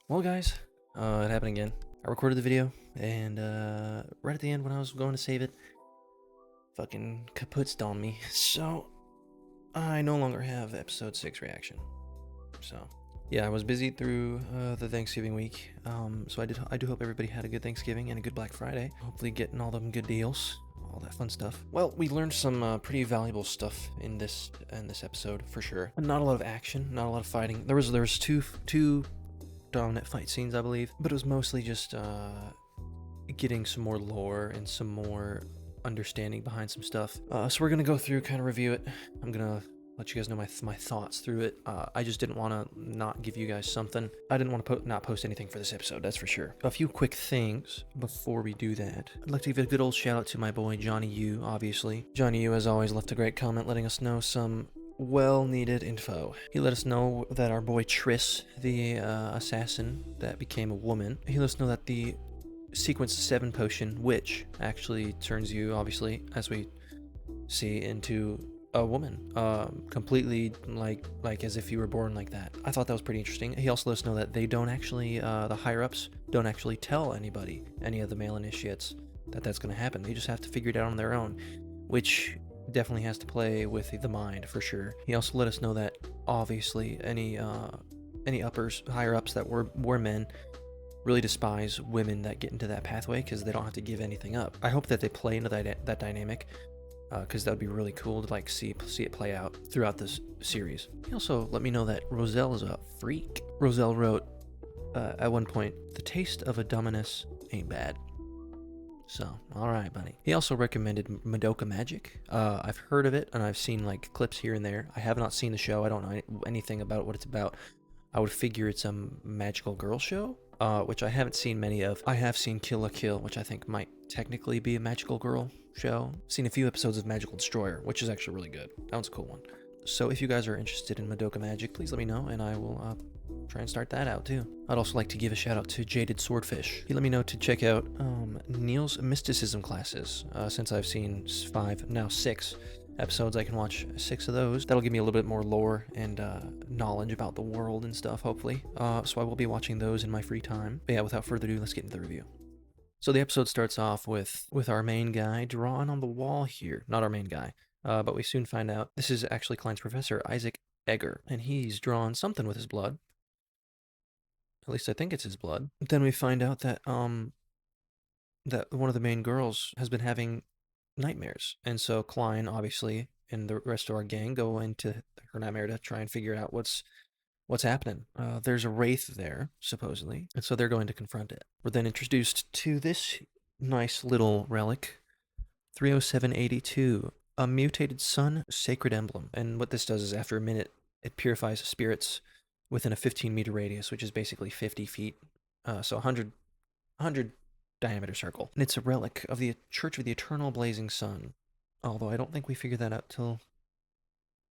Well, guys, it happened again. I recorded the video, and right at the end when I was going to save it, fucking kaputzed on me. So I no longer have episode 6 reaction. So yeah, I was busy through the Thanksgiving week. So I do hope everybody had a good Thanksgiving and a good Black Friday. Hopefully getting all them good deals, all that fun stuff. Well, we learned some pretty valuable stuff in this episode for sure. Not a lot of action, not a lot of fighting. There was two dominant fight scenes, I believe, but it was mostly just getting some more lore and some more understanding behind some stuff. So we're gonna go through, kind of review it. I'm gonna let you guys know my thoughts through it. I just didn't want to not give you guys something. I didn't want to not post anything for this episode, that's for sure. A few quick things before we do that. I'd like to give a good old shout out to my boy Johnny U, obviously. Johnny U, as always, left a great comment letting us know some well-needed info. He let us know that our boy Triss, the assassin that became a woman, he let us know that the sequence 7 potion, which actually turns you, obviously, as we see, into a woman, completely like as if you were born like that. I thought that was pretty interesting. He also let us know that they don't actually, the higher-ups don't actually tell anybody, any of the male initiates, that that's going to happen. They just have to figure it out on their own, which definitely has to play with the mind for sure. He also let us know that obviously any higher ups that were men really despise women that get into that pathway because they don't have to give anything up. I hope that they play into that dynamic, because that would be really cool to like see it play out throughout this series. He also let me know that Roselle is a freak. Roselle wrote at one point, "The taste of a dominus ain't bad." So, alright, buddy. He also recommended Madoka Magic. I've heard of it, and I've seen, like, clips here and there. I have not seen the show. I don't know anything about what it's about. I would figure it's a magical girl show, which I haven't seen many of. I have seen Kill la Kill, which I think might technically be a magical girl show. Seen a few episodes of Magical Destroyer, which is actually really good. That one's a cool one. So if you guys are interested in Madoka Magic, please let me know, and I will try and start that out too. I'd also like to give a shout out to Jaded Swordfish. He let me know to check out Neil's mysticism classes. Since I've seen 5, now 6 episodes, I can watch 6 of those. That'll give me a little bit more lore and knowledge about the world and stuff, hopefully. So I will be watching those in my free time. But yeah, without further ado, let's get into the review. So the episode starts off with our main guy drawn on the wall here. Not our main guy, but we soon find out this is actually Klein's professor, Azik Egger, and he's drawn something with his blood. At least I think it's his blood. Then we find out that that one of the main girls has been having nightmares, and so Klein, obviously, and the rest of our gang go into her nightmare to try and figure out what's happening. There's a wraith there, supposedly, and so they're going to confront it. We're then introduced to this nice little relic, 30782, a mutated sun sacred emblem. And what this does is, after a minute, it purifies spirits within a 15-meter radius, which is basically 50 feet, so 100 diameter circle. And it's a relic of the Church of the Eternal Blazing Sun, although I don't think we figured that out till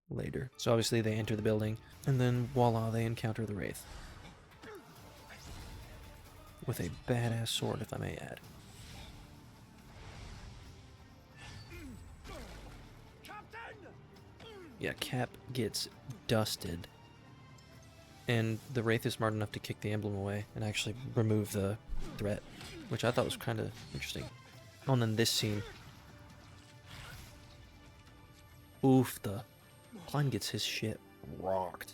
later. So obviously they enter the building, and then voila, they encounter the Wraith. With a badass sword, if I may add. Yeah, Cap gets dusted. And the Wraith is smart enough to kick the emblem away and actually remove the threat, which I thought was kind of interesting. Oh, and then this scene. Oof, the Klein gets his shit rocked.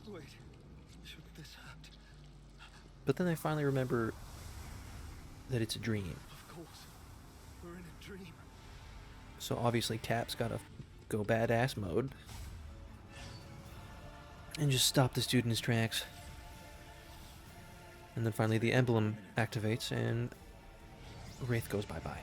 Wait, shouldn't this hurt? But then I finally remember that it's a dream. Of course, we're in a dream. So obviously Cap's gotta go badass mode and just stop this dude in his tracks. And then finally the emblem activates and Wraith goes bye-bye.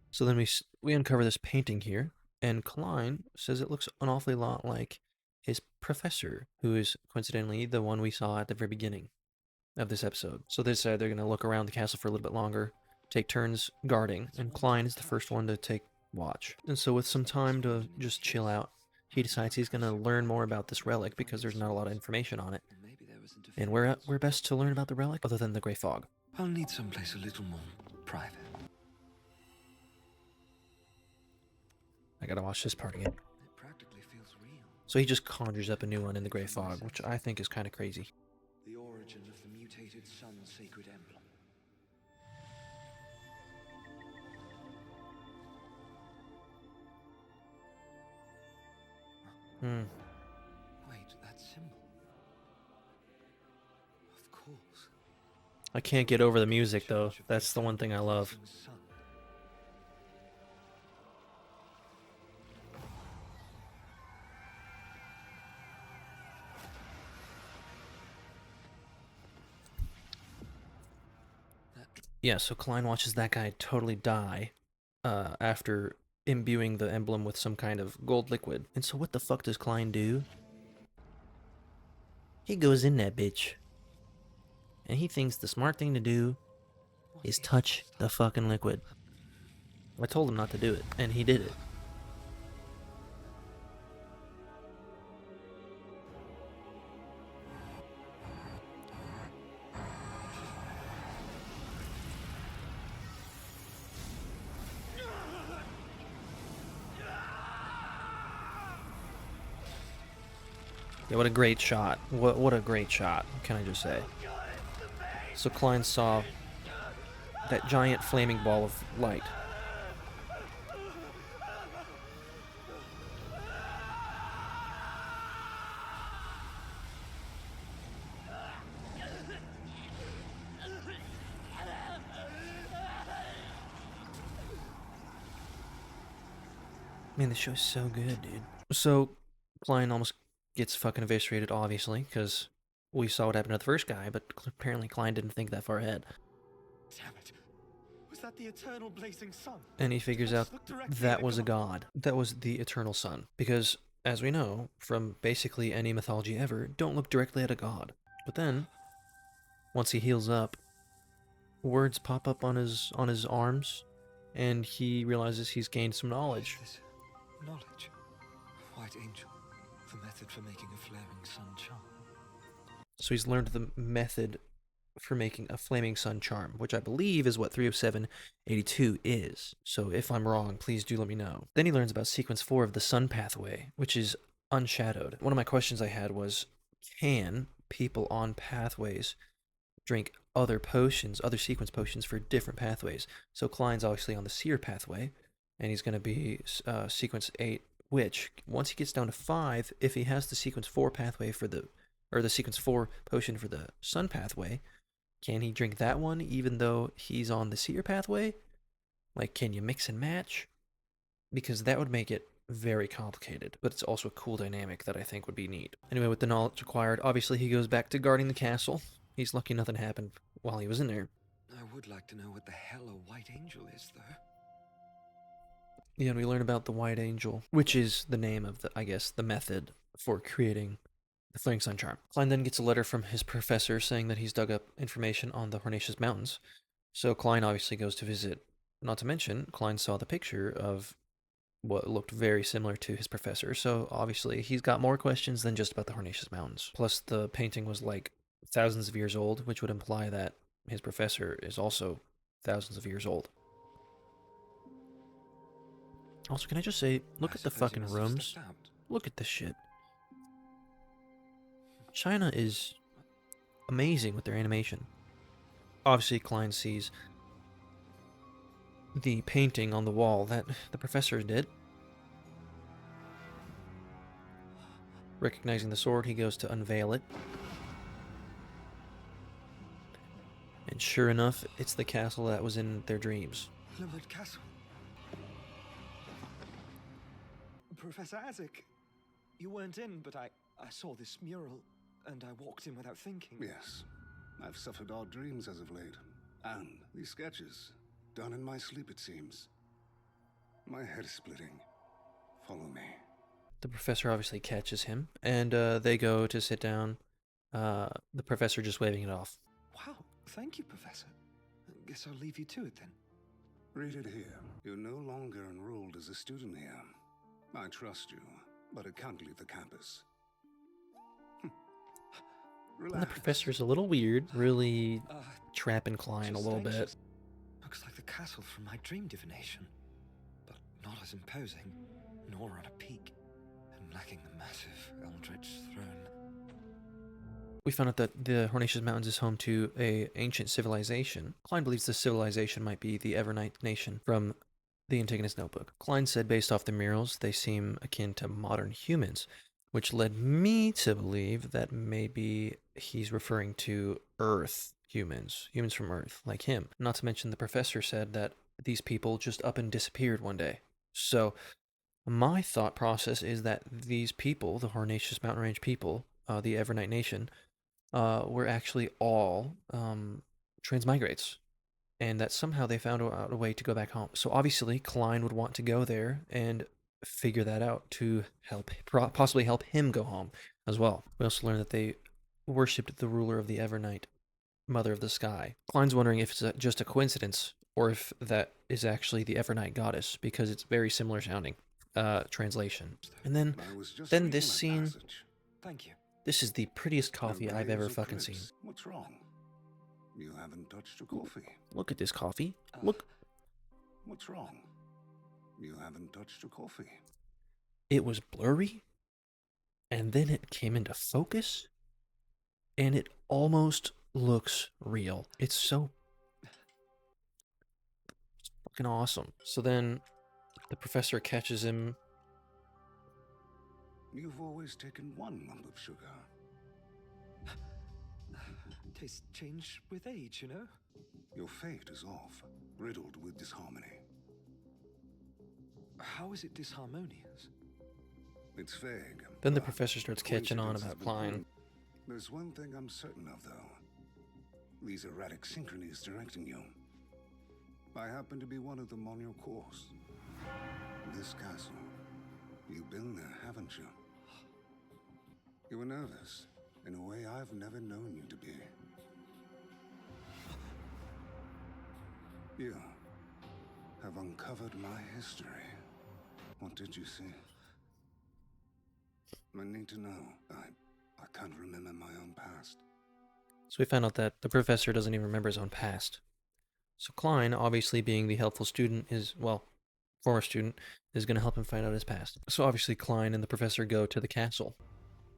So then we uncover this painting here, and Klein says it looks an awfully lot like his professor, who is coincidentally the one we saw at the very beginning of this episode. So they decide they're going to look around the castle for a little bit longer, take turns guarding, and Klein is the first one to take watch. And so with some time to just chill out, he decides he's going to learn more about this relic because there's not a lot of information on it. And where best to learn about the relic other than the Grey Fog? I'll need someplace a little more private. gotta watch this part again. It practically feels real. So he just conjures up a new one in the Grey Fog, which I think is kind of crazy. The origin of the mutated sun's sacred emblem. Wait, that symbol. Of course. I can't get over the music, though. That's the one thing I love. Sun. Yeah, so Klein watches that guy totally die after imbuing the emblem with some kind of gold liquid. And so what the fuck does Klein do? He goes in that bitch. And he thinks the smart thing to do is touch the fucking liquid. I told him not to do it, and he did it. Yeah, what a great shot. What a great shot, can I just say. So Klein saw that giant flaming ball of light. Man, this show's so good, dude. So Klein almost gets fucking eviscerated, obviously, because we saw what happened to the first guy, but apparently Klein didn't think that far ahead. Damn it. Was that the eternal blazing sun? And he figures out that was a god. That was the eternal sun. Because, as we know, from basically any mythology ever, don't look directly at a god. But then, once he heals up, words pop up on his arms, and he realizes he's gained some knowledge. This knowledge. White angel. The method for making a flaring sun charm. So he's learned the method for making a flaming sun charm, which I believe is what 30782 is. So if I'm wrong, please do let me know. Then he learns about sequence 4 of the sun pathway, which is unshadowed. One of my questions I had was, can people on pathways drink other potions, other sequence potions for different pathways? So Klein's obviously on the seer pathway, and he's going to be sequence 8, which once he gets down to 5, if he has the sequence 4 pathway for the sequence 4 potion for the sun pathway, can he drink that one even though he's on the seer pathway? Like, can you mix and match? Because that would make it very complicated, but it's also a cool dynamic that I think would be neat. Anyway, with the knowledge acquired, obviously he goes back to guarding the castle. He's lucky nothing happened while he was in there. I would like to know what the hell a white angel is, though. Yeah, and we learn about the White Angel, which is the name of the, I guess, the method for creating the Flaming Sun Charm. Klein then gets a letter from his professor saying that he's dug up information on the Hornacious Mountains. So Klein obviously goes to visit. Not to mention, Klein saw the picture of what looked very similar to his professor. So obviously he's got more questions than just about the Hornacious Mountains. Plus the painting was like thousands of years old, which would imply that his professor is also thousands of years old. Also, can I just say, look at the fucking rooms. Look at this shit. China is amazing with their animation. Obviously, Klein sees the painting on the wall that the professor did. Recognizing the sword, he goes to unveil it. And sure enough, it's the castle that was in their dreams. Limerick Castle. Professor Azik, you weren't in, but I saw this mural, and I walked in without thinking. Yes, I've suffered odd dreams as of late. And these sketches, done in my sleep it seems. My head is splitting. Follow me. The professor obviously catches him, and they go to sit down. The professor just waving it off. Wow, thank you, Professor. Guess I'll leave you to it then. Read it here. You're no longer enrolled as a student here. I trust you, but I can't leave the campus. And the professor's a little weird, really trapping Klein a little bit. Looks like the castle from my dream divination, but not as imposing, nor on a peak, and lacking the massive eldritch throne. We found out that the Hornacious Mountains is home to a ancient civilization. Klein believes this civilization might be the Evernight Nation from the Antigonus Notebook. Klein said based off the murals, they seem akin to modern humans, which led me to believe that maybe he's referring to Earth humans, humans from Earth, like him. Not to mention the professor said that these people just up and disappeared one day. So my thought process is that these people, the Hornacious Mountain Range people, the Evernight Nation, were actually all transmigrates, and that somehow they found out a way to go back home. So obviously, Klein would want to go there and figure that out to help, possibly help him go home as well. We also learned that they worshipped the ruler of the Evernight, Mother of the Sky. Klein's wondering if it's just a coincidence or if that is actually the Evernight goddess, because it's very similar sounding translation. And then this scene. Thank you. This is the prettiest coffee I've ever fucking seen. What's wrong? You haven't touched your coffee. Look at this coffee. Look. What's wrong? You haven't touched your coffee. It was blurry, and then it came into focus, and it almost looks real. It's so fucking awesome. So then the professor catches him. You've always taken one lump of sugar. Tastes change with age, you know? Your fate is off, riddled with disharmony. How is it disharmonious? It's vague. Then the professor starts catching on about Klein. There's one thing I'm certain of, though. These erratic synchronies directing you. I happen to be one of them on your course. This castle. You've been there, haven't you? You were nervous, in a way I've never known you to be. You have uncovered my history. What did you see? I need to know. I can't remember my own past. So we found out that the professor doesn't even remember his own past. So Klein, obviously being the helpful student, former student, is going to help him find out his past. So obviously Klein and the professor go to the castle.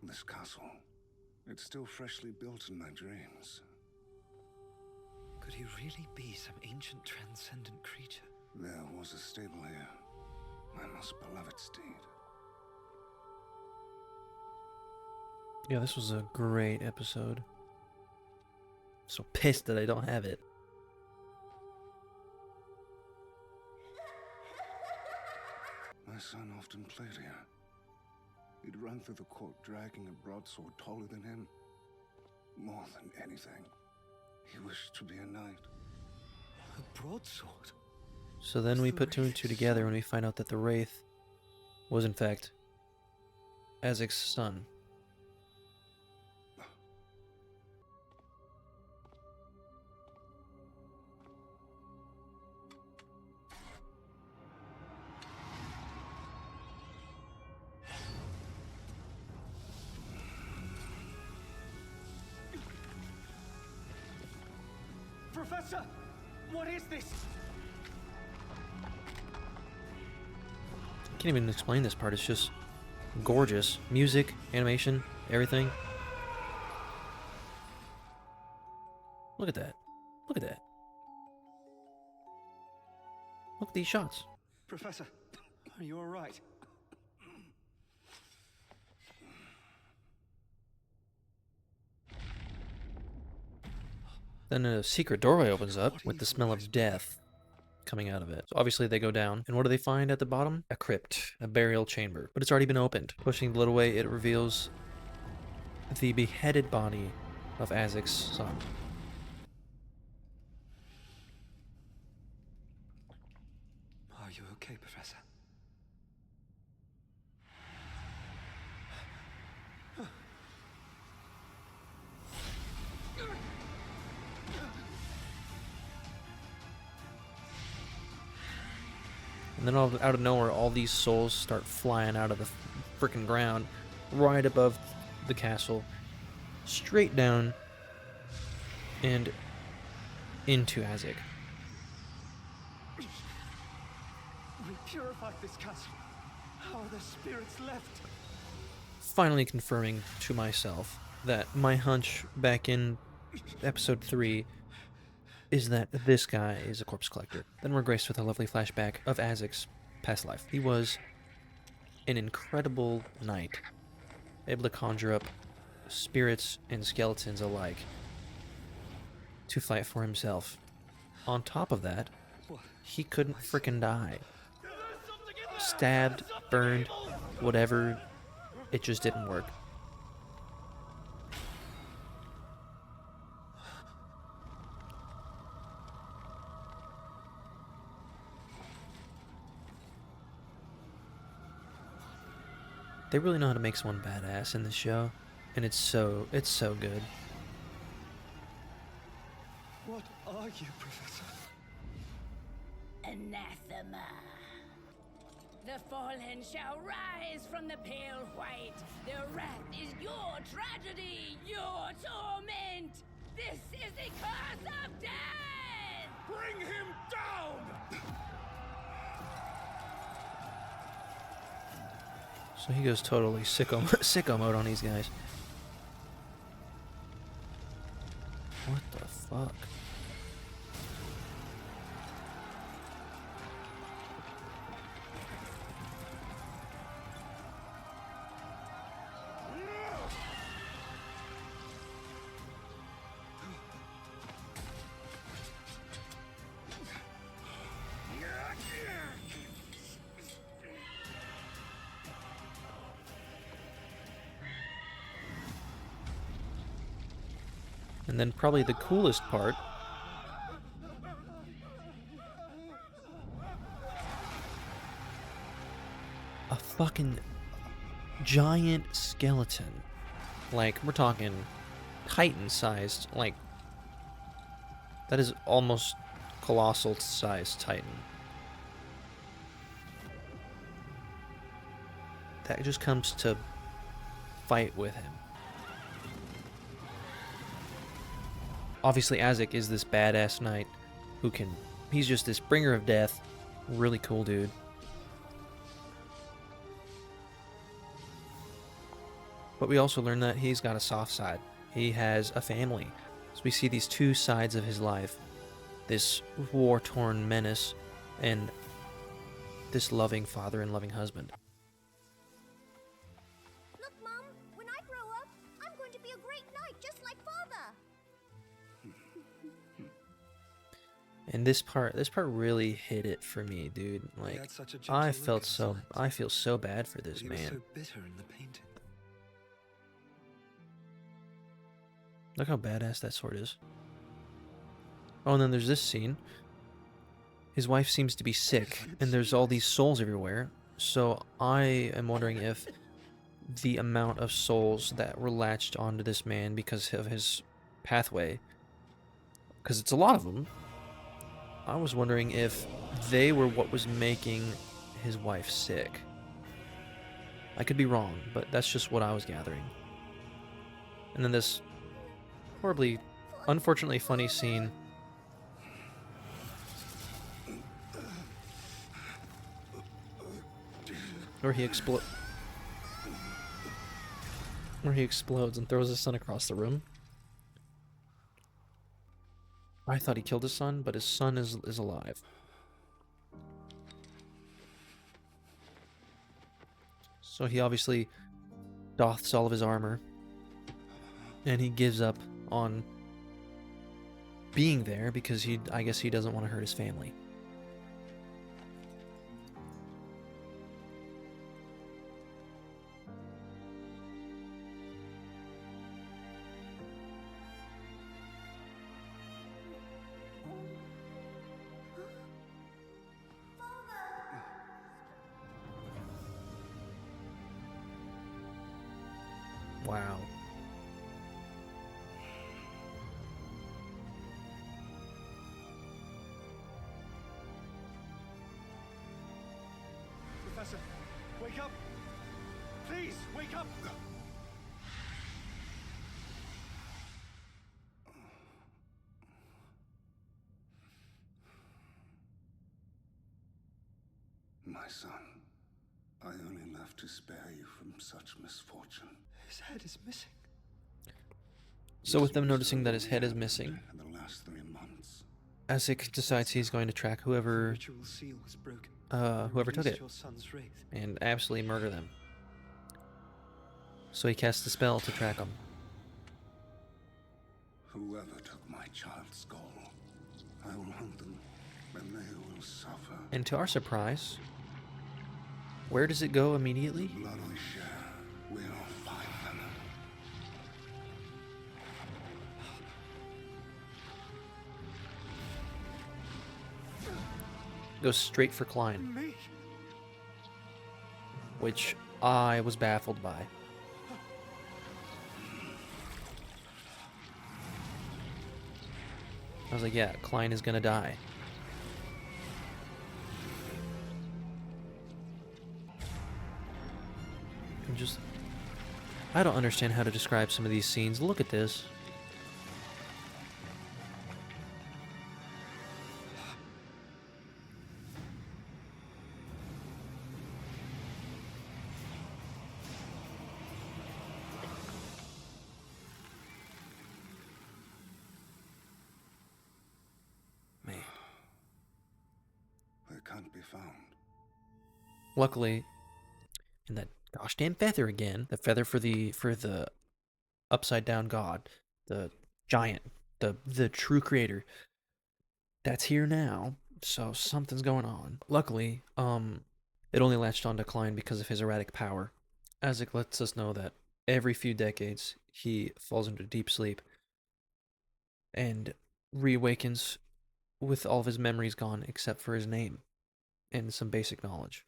This castle, it's still freshly built in my dreams. Could he really be some ancient transcendent creature? There was a stable here. My most beloved steed. Yeah, this was a great episode. So pissed that I don't have it. My son often played here. He'd run through the court dragging a broadsword taller than him. More than anything, he wished to be a knight. A broadsword? So then we put two and two together when we find out that the Wraith was in fact Azik's son. Professor! What is this? I can't even explain this part. It's just gorgeous. Music, animation, everything. Look at that. Look at that. Look at these shots. Professor, are you alright? Then a secret doorway opens up with the smell of death coming out of it. So obviously they go down, and what do they find at the bottom? A crypt, a burial chamber, but it's already been opened. Pushing blood away, it reveals the beheaded body of Azik's son. Are you okay, Professor? And then out of nowhere, all these souls start flying out of the freaking ground right above the castle, straight down and into Azik. We purified this castle. How are the spirits left? Finally confirming to myself that my hunch back in episode 3 is that this guy is a corpse collector. Then we're graced with a lovely flashback of Azik's past life. He was an incredible knight, able to conjure up spirits and skeletons alike to fight for himself. On top of that, he couldn't frickin' die. Stabbed, burned, whatever, it just didn't work. They really know how to make someone badass in this show, and it's so good. What are you, Professor? Anathema. The fallen shall rise from the pale white. Their wrath is your tragedy, your torment. This is the curse of death! Bring him down! So he goes totally sicko mode on these guys. What the fuck? And then probably the coolest part, a fucking giant skeleton. Like, we're talking Titan-sized, like, that is almost colossal-sized Titan. That just comes to fight with him. Obviously, Azik is this badass knight who can... He's just this bringer of death. Really cool dude. But we also learn that he's got a soft side. He has a family. So we see these two sides of his life. This war-torn menace and this loving father and loving husband. Look, Mom, when I grow up, I'm going to be a great knight just like Father. And this part really hit it for me, dude. Like, had such a gentle I look felt in his so... eyes. I feel so bad for this He was man. so bitter in the painting. Look how badass that sword is. Oh, and then there's this scene. His wife seems to be sick, and there's all these souls everywhere. So I am wondering if the amount of souls that were latched onto this man because of his pathway, because it's a lot of them, I was wondering if they were what was making his wife sick. I could be wrong, but that's just what I was gathering. And then this horribly, unfortunately funny scene where he explodes and throws his son across the room. I thought he killed his son, but his son is alive. So he obviously doths all of his armor, and he gives up on being there because I guess he doesn't want to hurt his family. Wow. Professor, wake up! Please, wake up! My son, I only left to spare you from such misfortune. His head is missing. So with them noticing that his head is missing, In the last 3 months, Azik decides he's going to track The whoever ritual seal was broken. whoever took Released it your son's wraith. and absolutely murder them. So he casts a spell to track them. whoever took my child's skull, I will hunt them, and they will suffer. And to our surprise, where does it go immediately? Blood we share, we'll find them. Goes straight for Klein, Me? which I was baffled by. I was like, yeah, Klein is gonna die. And just, I don't understand how to describe some of these scenes. Look at this. Man. They can't be found. Luckily, and that gosh damn feather again, the feather for the upside down god, the giant, the true creator, that's here now. So something's going on. Luckily, it only latched onto Klein because of his erratic power. Azik lets us know that every few decades he falls into deep sleep and reawakens with all of his memories gone except for his name and some basic knowledge.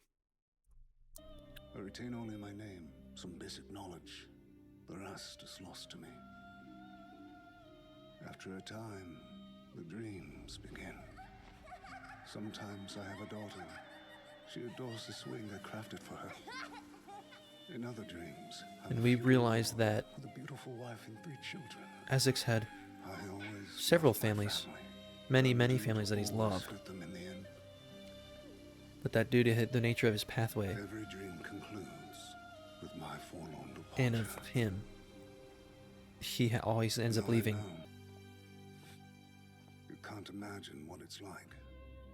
I retain only my name, some basic knowledge. The rest is lost to me. After a time, the dreams begin. Sometimes I have a daughter. She adores the swing I crafted for her. In other dreams, And we realized that with a beautiful wife and 3 children. Azik's had I always several loved my families, family. many I dreamed families that he's always loved, hurt them in the end. but that due to the nature of his pathway Every dream concludes with my forlorn departure. and of him, he always ends up Now I leaving. know. You can't imagine what it's like.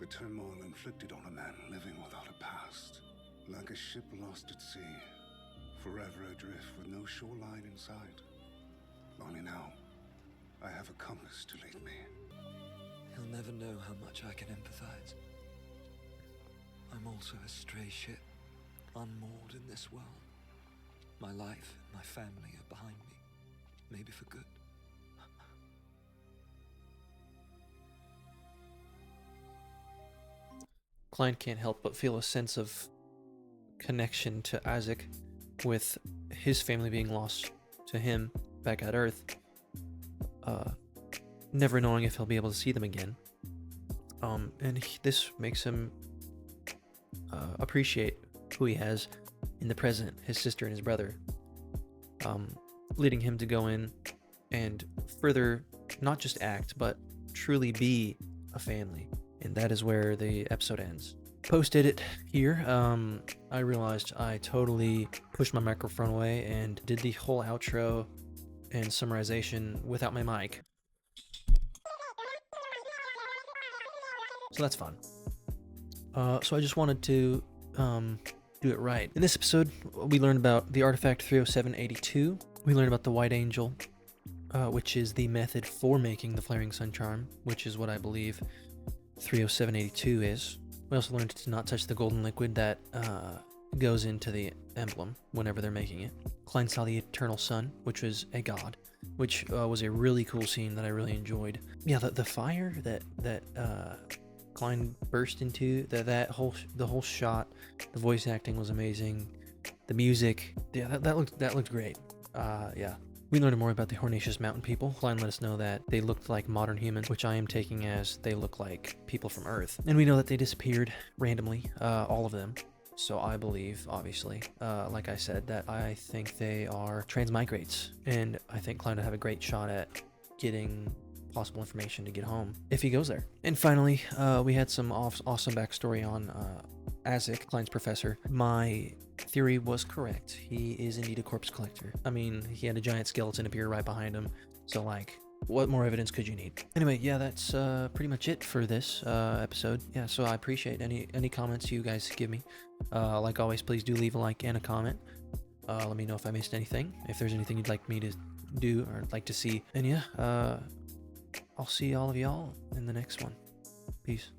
The turmoil inflicted on a man living without a past. Like a ship lost at sea. Forever adrift with no shoreline in sight. Only now, I have a compass to lead me. He'll never know how much I can empathize. I'm also a stray ship, unmoored in this world. My life and my family are behind me, maybe for good. Klein can't help but feel a sense of connection to Azik, with his family being lost to him back at Earth, never knowing if he'll be able to see them again. And this makes him appreciate who he has in the present, his sister and his brother, leading him to go in and further not just act, but truly be a family. And that is where the episode ends. Post-edit here, I realized I totally pushed my microphone away and did the whole outro and summarization without my mic. So that's fun. So I just wanted to do it right. In this episode, we learned about the artifact 30782. We learned about the White Angel, which is the method for making the Flaring Sun Charm, which is what I believe 30782 is. We also learned to not touch the golden liquid that goes into the emblem whenever they're making it. Klein saw the Eternal Sun, which was a god, which was a really cool scene that I really enjoyed. Yeah, the fire that Klein burst into, the whole shot, the voice acting was amazing. The music, yeah, that looked great. Yeah. We learned more about the Hornacious Mountain people. Klein let us know that they looked like modern humans, which I am taking as they look like people from Earth. And we know that they disappeared randomly, all of them. So I believe, obviously, like I said, that I think they are transmigrates. And I think Klein would have a great shot at getting possible information to get home if he goes there. And finally, we had some awesome backstory on Azik, Klein's professor, my theory was correct. He is indeed a corpse collector. I mean, he had a giant skeleton appear right behind him, so like, what more evidence could you need? Anyway, yeah, that's pretty much it for this episode. Yeah, so I appreciate any comments you guys give me. Like always, please do leave a like and a comment. Let me know if I missed anything, if there's anything you'd like me to do or like to see. And yeah, I'll see all of y'all in the next one. Peace.